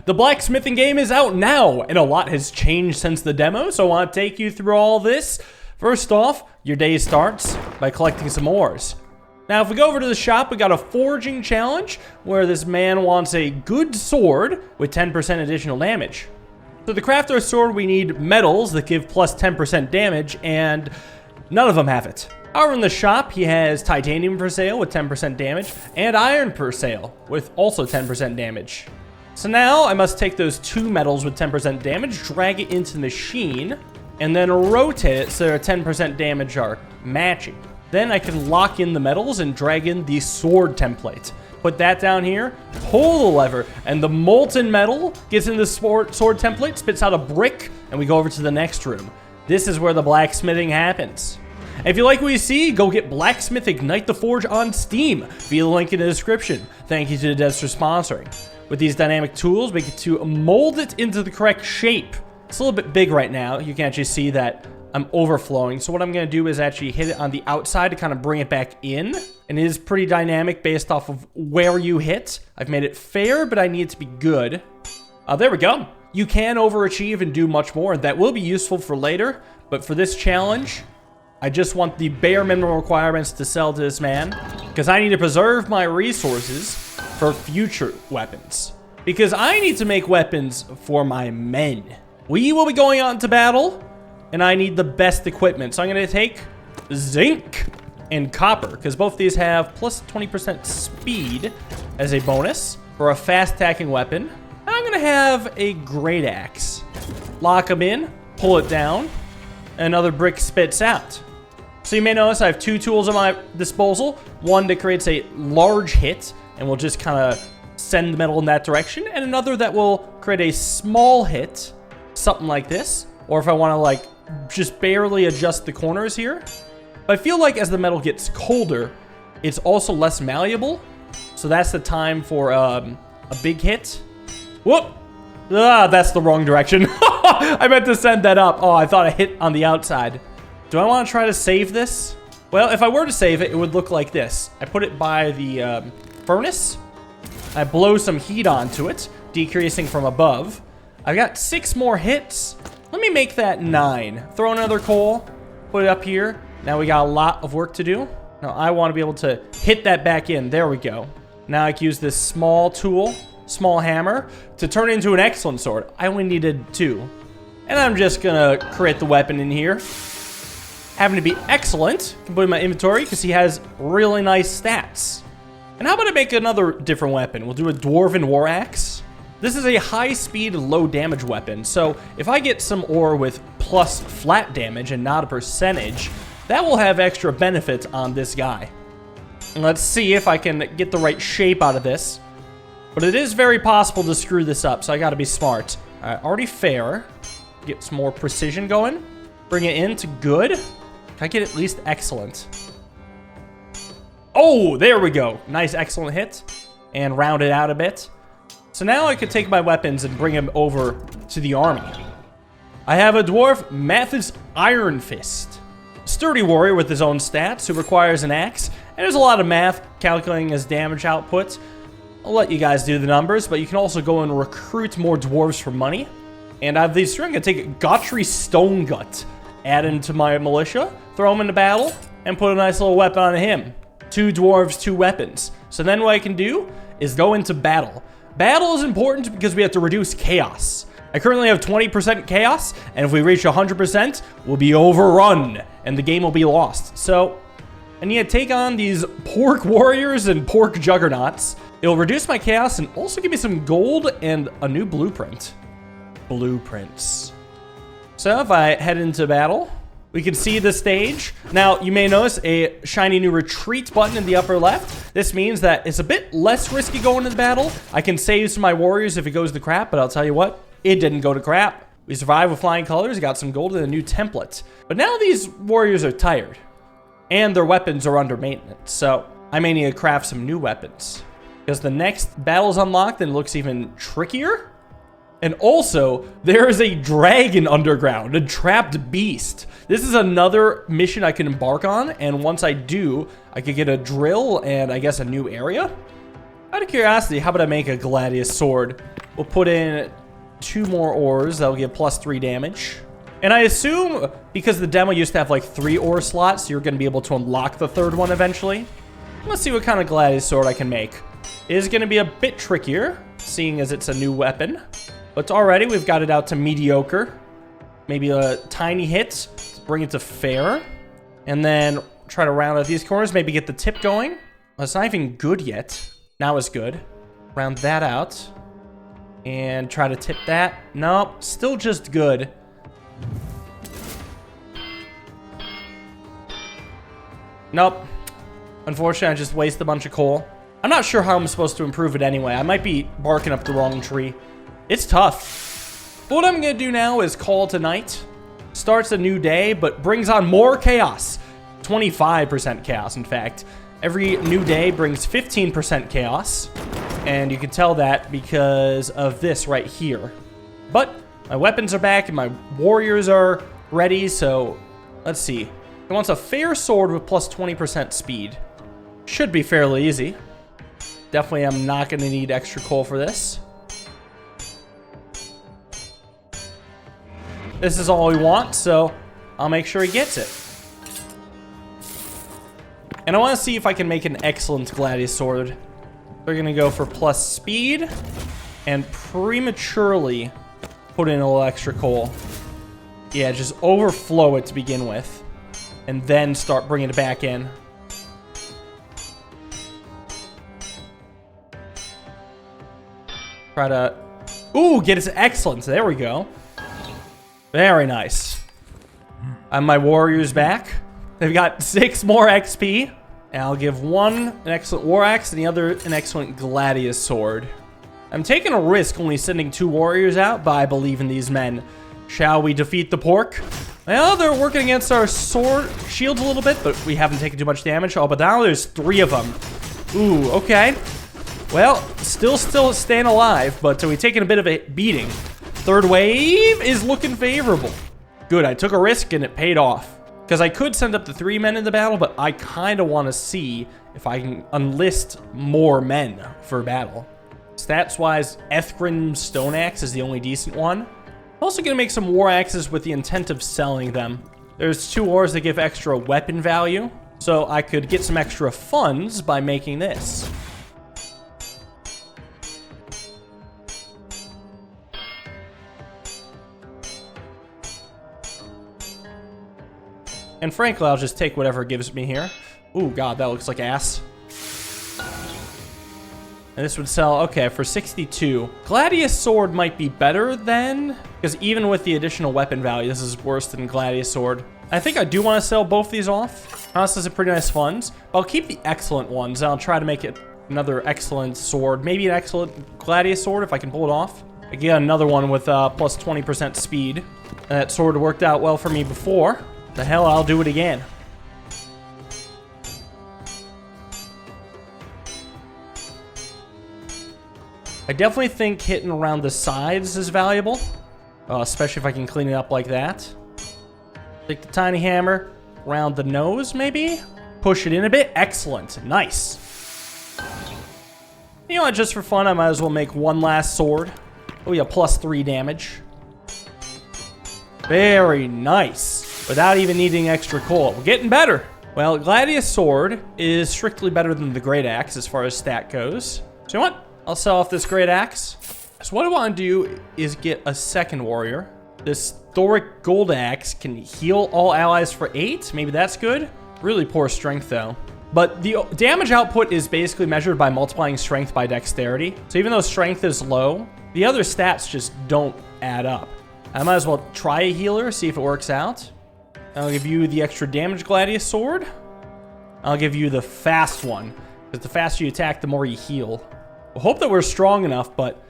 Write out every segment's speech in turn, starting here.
The blacksmithing game is out now, and a lot has changed since the demo, so I want to take you through all this. First off, your day starts by collecting some ores. Now, if we go over to the shop, we got a forging challenge where this man wants a good sword with 10% additional damage. So to craft our sword, we need metals that give plus 10% damage, and none of them have it. However, in the shop, he has titanium for sale with 10% damage, and iron for sale with also 10% damage. So now I must take those two metals with 10% damage, drag it into the machine, and then rotate it so their 10% damage are matching. Then I can lock in the metals and drag in the sword template. Put that down here, pull the lever, and the molten metal gets in the sword template, spits out a brick, and we go over to the next room. This is where the blacksmithing happens. If you like what you see, go get Blacksmith Ignite the Forge on Steam via the link in the description. Thank you to the devs for sponsoring. With these dynamic tools, we get to mold it into the correct shape. It's a little bit big right now. You can actually see that I'm overflowing. So what I'm going to do is actually hit it on the outside to kind of bring it back in. And it is pretty dynamic based off of where you hit. I've made it fair, but I need it to be good. There we go. You can overachieve and do much more. That will be useful for later. But for this challenge, I just want the bare minimum requirements to sell to this man, because I need to preserve my resources for future weapons. Because I need to make weapons for my men. We will be going out into battle, and I need the best equipment. So I'm going to take zinc and copper, because both of these have plus 20% speed as a bonus for a fast-attacking weapon. I'm going to have a great axe. Lock them in, pull it down, and another brick spits out. So you may notice I have two tools at my disposal. One that creates a large hit and will just kind of send the metal in that direction, and another that will create a small hit, something like this. Or if I want to like just barely adjust the corners here. But I feel like as the metal gets colder, it's also less malleable. So that's the time for a big hit. Whoop! Ah, that's the wrong direction. I meant to send that up. Oh, I thought I hit on the outside. Do I want to try to save this? Well, if I were to save it, it would look like this. I put it by the furnace. I blow some heat onto it, decreasing from above. I've got 6 more hits. Let me make that 9. Throw another coal, put it up here. Now we got a lot of work to do. Now I want to be able to hit that back in. There we go. Now I can use this small tool, small hammer, to turn it into an excellent sword. I only needed 2. And I'm just gonna create the weapon in here. Having to be excellent, can put in my inventory because he has really nice stats. And how about I make another different weapon? We'll do a dwarven war axe. This is a high speed, low damage weapon. So if I get some ore with plus flat damage and not a percentage, that will have extra benefits on this guy. And let's see if I can get the right shape out of this. But it is very possible to screw this up, so I gotta be smart. Already fair. Get some more precision going. Bring it into good. Can I get at least excellent? Oh, there we go. Nice, excellent hit. And round it out a bit. So now I could take my weapons and bring them over to the army. I have a dwarf, Mathis Iron Fist. Sturdy warrior with his own stats who requires an axe. And there's a lot of math calculating his damage output. I'll let you guys do the numbers, but you can also go and recruit more dwarves for money. And I have these three. I'm going to take Gotry Stone Gut, add him to my militia, throw him into battle, and put a nice little weapon on him. 2 dwarves, 2 weapons. So then what I can do is go into battle. Battle is important because we have to reduce chaos. I currently have 20% chaos, and if we reach 100%, we'll be overrun, and the game will be lost. So I need to take on these pork warriors and pork juggernauts. It'll reduce my chaos and also give me some gold and a new blueprint. Blueprints. So if I head into battle, we can see the stage. Now, you may notice a shiny new retreat button in the upper left. This means that it's a bit less risky going into battle. I can save some of my warriors if it goes to crap, but I'll tell you what, it didn't go to crap. We survived with flying colors, got some gold and a new template. But now these warriors are tired, and their weapons are under maintenance, so I may need to craft some new weapons. Because the next battle is unlocked and it looks even trickier. And also, there is a dragon underground, a trapped beast. This is another mission I can embark on, and once I do, I could get a drill and I guess a new area. Out of curiosity, how about I make a gladius sword We'll put in 2 more ores. That'll give +3 damage. And I assume because the demo used to have like 3 ore slots, you're going to be able to unlock the 3rd one eventually. Let's see what kind of Gladius sword I can make. It is going to be a bit trickier, seeing as it's a new weapon. But already we've got it out to mediocre. Maybe a tiny hit, bring it to fair. And then try to round out these corners, maybe get the tip going. Well, it's not even good yet. Now it's good. Round that out. And try to tip that. Nope, still just good. Nope. Unfortunately, I just wasted a bunch of coal. I'm not sure how I'm supposed to improve it anyway. I might be barking up the wrong tree. It's tough. But what I'm going to do now is call it a night. Starts a new day, but brings on more chaos. 25% chaos, in fact. Every new day brings 15% chaos. And you can tell that because of this right here. But my weapons are back and my warriors are ready, so let's see. It wants a fair sword with plus 20% speed. Should be fairly easy. Definitely I'm not going to need extra coal for this. This is all we want, so I'll make sure he gets it. And I want to see if I can make an excellent Gladius sword. We're going to go for plus speed and prematurely put in a little extra coal. Yeah, just overflow it to begin with. And then start bringing it back in. Try to... Ooh, get its excellence. There we go. Very nice. And my warriors back. They've got 6 more XP. And I'll give one an excellent war axe and the other an excellent Gladius sword. I'm taking a risk only sending 2 warriors out, but I believe in these men. Shall we defeat the pork? Well, they're working against our sword shields a little bit, but we haven't taken too much damage. Oh, but now there's 3 of them. Ooh, okay. Well, still staying alive, but we've taken a bit of a beating. 3rd wave is looking favorable. Good, I took a risk and it paid off. Because I could send up the 3 men in the battle, but I kind of want to see if I can enlist more men for battle. Stats-wise, Ethgrim's Stone Axe is the only decent one. I'm also going to make some war axes with the intent of selling them. There's 2 ores that give extra weapon value, so I could get some extra funds by making this. And frankly, I'll just take whatever it gives me here. Ooh, God, that looks like ass. And this would sell, okay, for 62. Gladius sword might be better then, because even with the additional weapon value, this is worse than Gladius sword. I think I do want to sell both these off. This is a pretty nice funds. But I'll keep the excellent ones, and I'll try to make it another excellent sword. Maybe an excellent Gladius sword if I can pull it off. Again, another one with plus 20% speed. And that sword worked out well for me before. The hell, I'll do it again. I definitely think hitting around the sides is valuable, especially if I can clean it up like that. Take the tiny hammer around the nose, maybe? Push it in a bit. Excellent. Nice. You know what? Just for fun, I might as well make one last sword. Oh, yeah, plus 3 damage. Very nice. Without even needing extra coal. We're getting better. Well, Gladius sword is strictly better than the Great Axe as far as stat goes. So you know what? I'll sell off this Great Axe. So what I want to do is get a second warrior. This Thoric Gold Axe can heal all allies for 8. Maybe that's good. Really poor strength though. But the damage output is basically measured by multiplying strength by dexterity. So even though strength is low, the other stats just don't add up. I might as well try a healer, see if it works out. I'll give you the extra damage Gladius sword. I'll give you the fast one, because the faster you attack, the more you heal. We'll hope that we're strong enough, but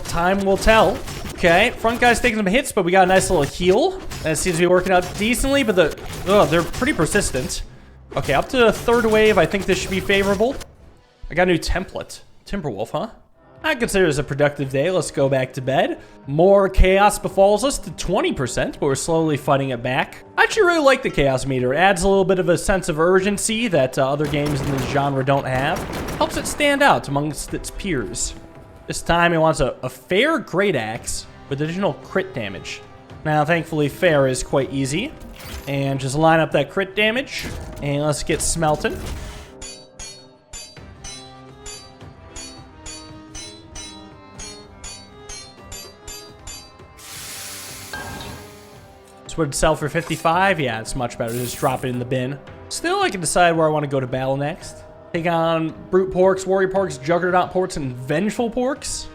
time will tell. Okay, front guy's taking some hits, but we got a nice little heal. That seems to be working out decently, but they're pretty persistent. Okay, up to the 3rd wave, I think this should be favorable. I got a new template. Timberwolf, huh? I consider this a productive day. Let's go back to bed. More chaos befalls us to 20%, but we're slowly fighting it back. I actually really like the chaos meter. It adds a little bit of a sense of urgency that other games in this genre don't have. Helps it stand out amongst its peers. This time he wants a fair great axe with additional crit damage. Now, thankfully, fair is quite easy. And just line up that crit damage. And let's get smelting. This would sell for 55. Yeah, it's much better. Just drop it in the bin. Still, I can decide where I want to go to battle next. Take on Brute Porks, Warrior Porks, Juggernaut Porks, and Vengeful Porks.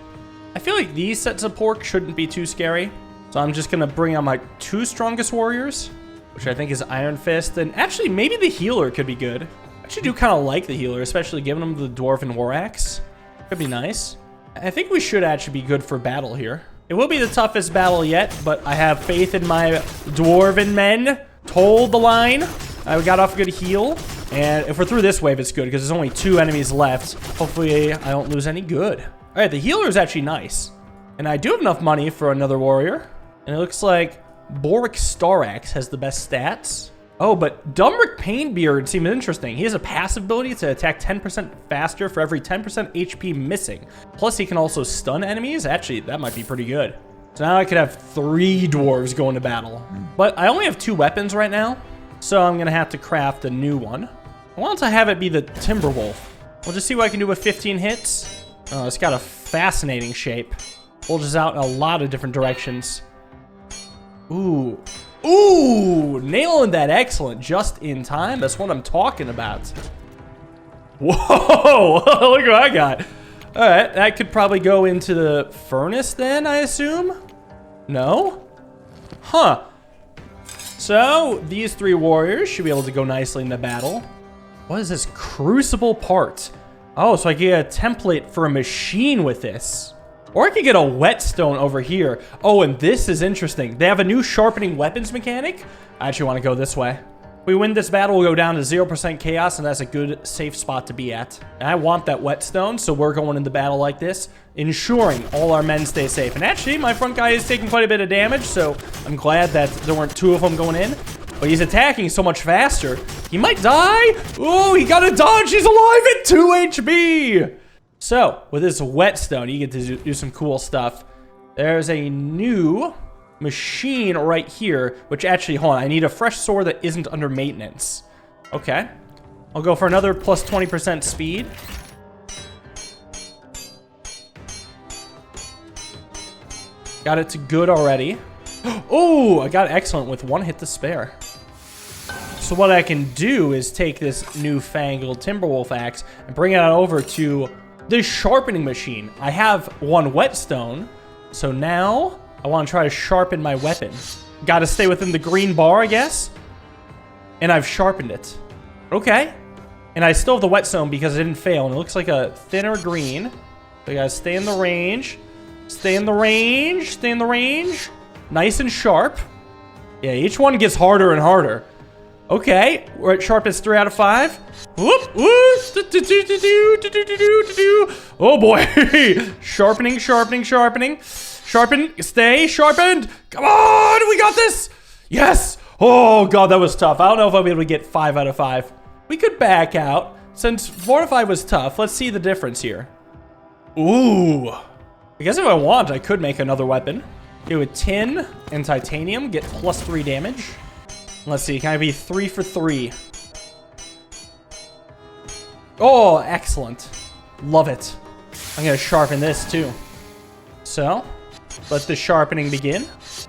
I feel like these sets of pork shouldn't be too scary. So I'm just going to bring on my 2 strongest warriors, which I think is Iron Fist. And actually, maybe the healer could be good. I actually do kind of like the healer, especially giving him the Dwarven War Axe. Could be nice. I think we should actually be good for battle here. It will be the toughest battle yet, but I have faith in my Dwarven men. Hold the line. I got off a good heal. And if we're through this wave, it's good because there's only 2 enemies left. Hopefully, I don't lose any good. All right, the healer is actually nice. And I do have enough money for another warrior. And it looks like Boric Starax has the best stats. Oh, but Dumbrick Painbeard seems interesting. He has a passive ability to attack 10% faster for every 10% HP missing. Plus, he can also stun enemies. Actually, that might be pretty good. So now I could have 3 dwarves going to battle. But I only have 2 weapons right now. So I'm going to have to craft a new one. Why don't I have it be the Timberwolf? We'll just see what I can do with 15 hits. Oh, it's got a fascinating shape. Bulges out in a lot of different directions. Ooh. Ooh! Nailing that excellent just in time. That's what I'm talking about. Whoa! Look what I got. All right, that could probably go into the furnace then, I assume? No? Huh. So, these 3 warriors should be able to go nicely into battle. What is this? Crucible part. Oh, so I get a template for a machine with this. Or I could get a whetstone over here. Oh, and this is interesting. They have a new sharpening weapons mechanic. I actually want to go this way. If we win this battle, we'll go down to 0% chaos, and that's a good, safe spot to be at. And I want that whetstone, so we're going into battle like this, ensuring all our men stay safe. And actually, my front guy is taking quite a bit of damage, so I'm glad that there weren't 2 of them going in. But he's attacking so much faster. He might die. Oh, he got a dodge. He's alive at 2 HP. So, with this whetstone, you get to do some cool stuff. There's a new machine right here, which actually, hold on, I need a fresh sword that isn't under maintenance. Okay. I'll go for another plus 20% speed. Got it to good already. Oh, I got excellent with 1 hit to spare. So what I can do is take this newfangled Timberwolf axe and bring it on over to the sharpening machine. I have 1 whetstone, so now I want to try to sharpen my weapon. Got to stay within the green bar, I guess. And I've sharpened it. Okay. And I still have the whetstone because it didn't fail, and it looks like a thinner green. So you gotta stay in the range. Stay in the range. Stay in the range. Nice and sharp. Yeah, each one gets harder and harder. Okay, we're at sharpness 3 out of 5. Whoop, whoop. Oh boy. Sharpening, sharpening, sharpening. Sharpen, stay sharpened. Come on, we got this. Yes. Oh god, that was tough. I don't know if I'll be able to get 5 out of 5. We could back out. Since 4 out of 5 was tough, let's see the difference here. Ooh. I guess if I want, I could make another weapon. Do a tin and titanium, get plus 3 damage. Let's see, can I be 3 for 3? Oh, excellent. Love it. I'm gonna sharpen this too. So, let the sharpening begin.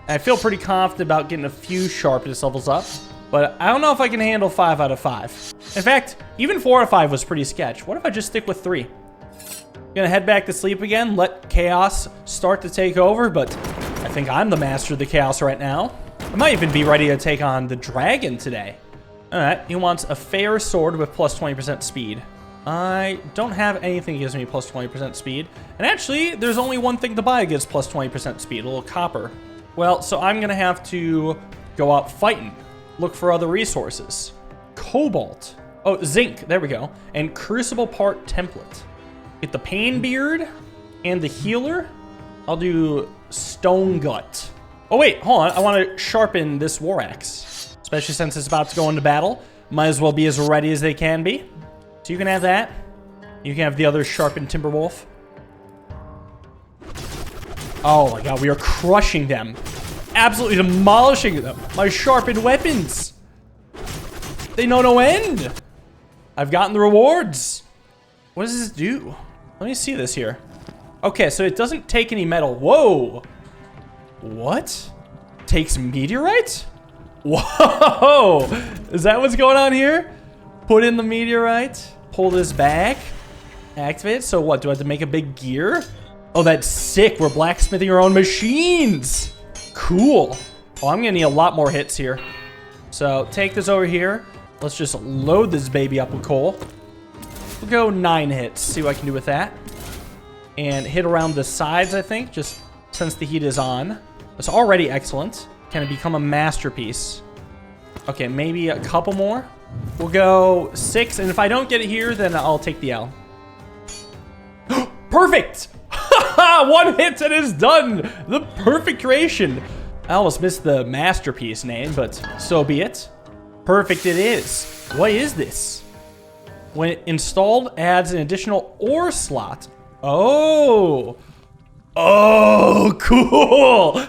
I feel pretty confident about getting a few sharpness levels up, but I don't know if I can handle 5 out of 5. In fact, even 4 out of 5 was pretty sketch. What if I just stick with 3? Gonna head back to sleep again, let chaos start to take over, but I think I'm the master of the chaos right now. I might even be ready to take on the dragon today. All right, he wants a fair sword with plus 20% speed. I don't have anything that gives me plus 20% speed. And actually, there's only one thing to buy that gives plus 20% speed, a little copper. Well, so I'm gonna have to go out fighting, look for other resources. Cobalt. Oh, zinc, there we go. And crucible part template. Get the pain beard and the healer. I'll do stone gut. Oh wait, hold on. I want to sharpen this war axe, especially since it's about to go into battle. Might as well be as ready as they can be. So you can have that. You can have the other sharpened Timberwolf. Oh my god, we are crushing them. Absolutely demolishing them. My sharpened weapons. They know no end. I've gotten the rewards. What does this do? Let me see this here. Okay, so it doesn't take any metal. Whoa. What? Takes meteorite? Whoa. Is that what's going on here? Put in the meteorite. Pull this back. Activate it. So what? Do I have to make a big gear? Oh, that's sick. We're blacksmithing our own machines. Cool. Oh, I'm gonna need a lot more hits here. So take this over here. Let's just load this baby up with coal. We'll go 9 hits. See what I can do with that. And hit around the sides, I think, just since the heat is on. It's already excellent. Can it become a masterpiece? Okay, maybe a couple more. We'll go 6, and if I don't get it here, then I'll take the L. Perfect! 1 hit and it's done! The perfect creation. I almost missed the masterpiece name, but so be it. Perfect it is. What is this? When installed, adds an additional ore slot. Oh. Oh, cool.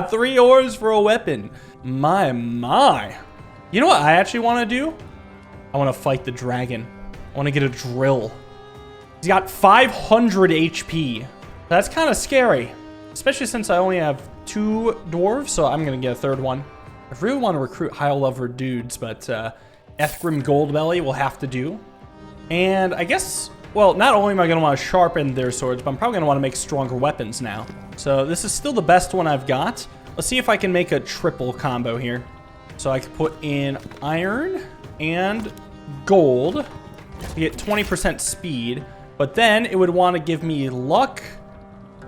3 ores for a weapon. My. You know what I actually want to do? I want to fight the dragon. I want to get a drill. He's got 500 HP. That's kind of scary, especially since I only have 2 dwarves, so I'm going to get a 3rd one. I really want to recruit high-level dudes, but Ethgrim Goldbelly will have to do. And I guess, well, not only am I going to want to sharpen their swords, but I'm probably going to want to make stronger weapons now. So this is still the best one I've got. Let's see if I can make a triple combo here. So I could put in iron and gold to get 20% speed, but then it would want to give me luck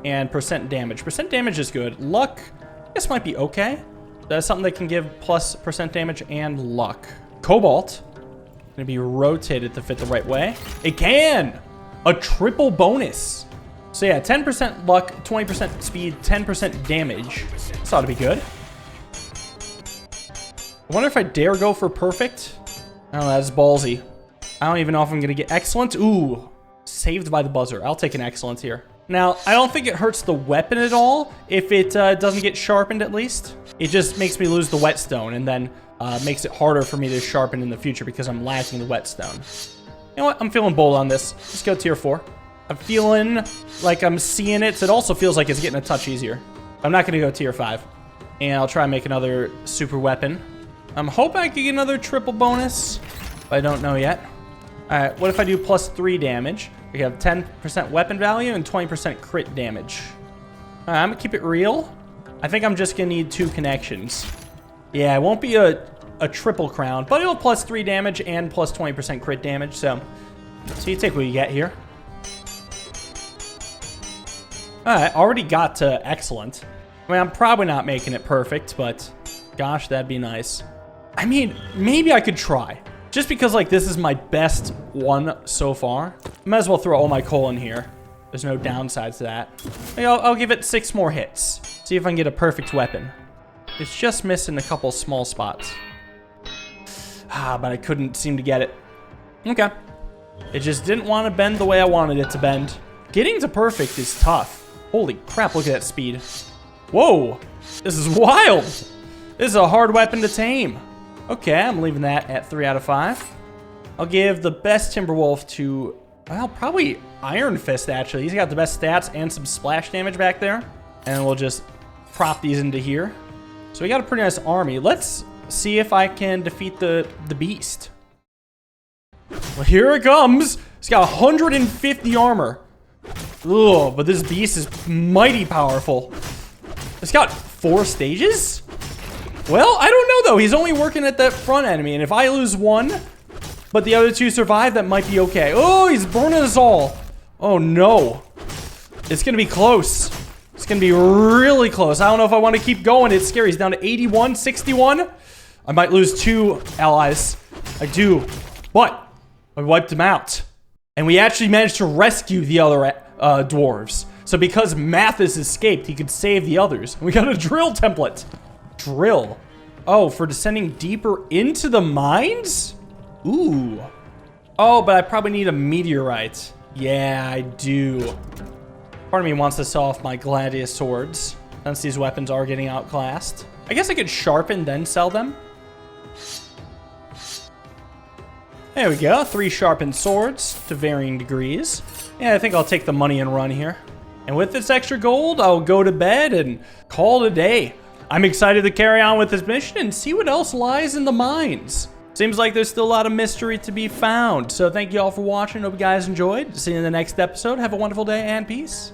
and percent damage. Percent damage is good. Luck, I guess, might be okay. That's something that can give plus percent damage and luck. Cobalt, gonna be rotated to fit the right way. It can! A triple bonus. So yeah, 10% luck, 20% speed, 10% damage. This ought to be good. I wonder if I dare go for perfect. Oh, that's ballsy. I don't even know if I'm gonna get excellent. Ooh, saved by the buzzer. I'll take an excellent here. Now, I don't think it hurts the weapon at all if it doesn't get sharpened at least. It just makes me lose the whetstone and then makes it harder for me to sharpen in the future because I'm lacking the whetstone. You know what? I'm feeling bold on this. Let's go tier 4. I'm feeling like I'm seeing it. It also feels like it's getting a touch easier. I'm not going to go tier 5. And I'll try and make another super weapon. I'm hoping I can get another triple bonus, but I don't know yet. All right, what if I do plus 3 damage? We have 10% weapon value and 20% crit damage. All right, I'm going to keep it real. I think I'm just going to need 2 connections. Yeah, it won't be a triple crown, but it'll plus 3 damage and plus 20% crit damage, so you take what you get here. Alright, already got to excellent. I mean, I'm probably not making it perfect, but gosh, that'd be nice. I mean, maybe I could try. Just because, like, this is my best one so far. I might as well throw all my coal in here. There's no downsides to that. I'll give it 6 more hits. See if I can get a perfect weapon. It's just missing a couple small spots. But I couldn't seem to get it. Okay. It just didn't want to bend the way I wanted it to bend. Getting to perfect is tough. Holy crap, look at that speed. Whoa, this is wild. This is a hard weapon to tame. Okay, I'm leaving that at 3 out of 5. I'll give the best Timberwolf to, well, probably Iron Fist, actually. He's got the best stats and some splash damage back there. And we'll just prop these into here. So we got a pretty nice army. Let's see if I can defeat the beast. Well, here it comes. It's got 150 armor. Ugh, but this beast is mighty powerful. It's got 4 stages? Well, I don't know, though. He's only working at that front enemy, and if I lose 1, but the other 2 survive, that might be okay. Oh, he's burning us all. Oh, no. It's going to be close. It's going to be really close. I don't know if I want to keep going. It's scary. He's down to 81, 61. I might lose 2 allies. I do. But I wiped him out. And we actually managed to rescue the other dwarves. So because Mathis escaped, he could save the others. We got a drill template. Drill. Oh, for descending deeper into the mines? Ooh. Oh, but I probably need a meteorite. Yeah, I do. Part of me wants to sell off my gladius swords, since these weapons are getting outclassed. I guess I could sharpen, then sell them. There we go, 3 sharpened swords to varying degrees. Yeah, I think I'll take the money and run here. And with this extra gold, I'll go to bed and call it a day. I'm excited to carry on with this mission and see what else lies in the mines. Seems like there's still a lot of mystery to be found. So thank you all for watching. Hope you guys enjoyed. See you in the next episode. Have a wonderful day and peace.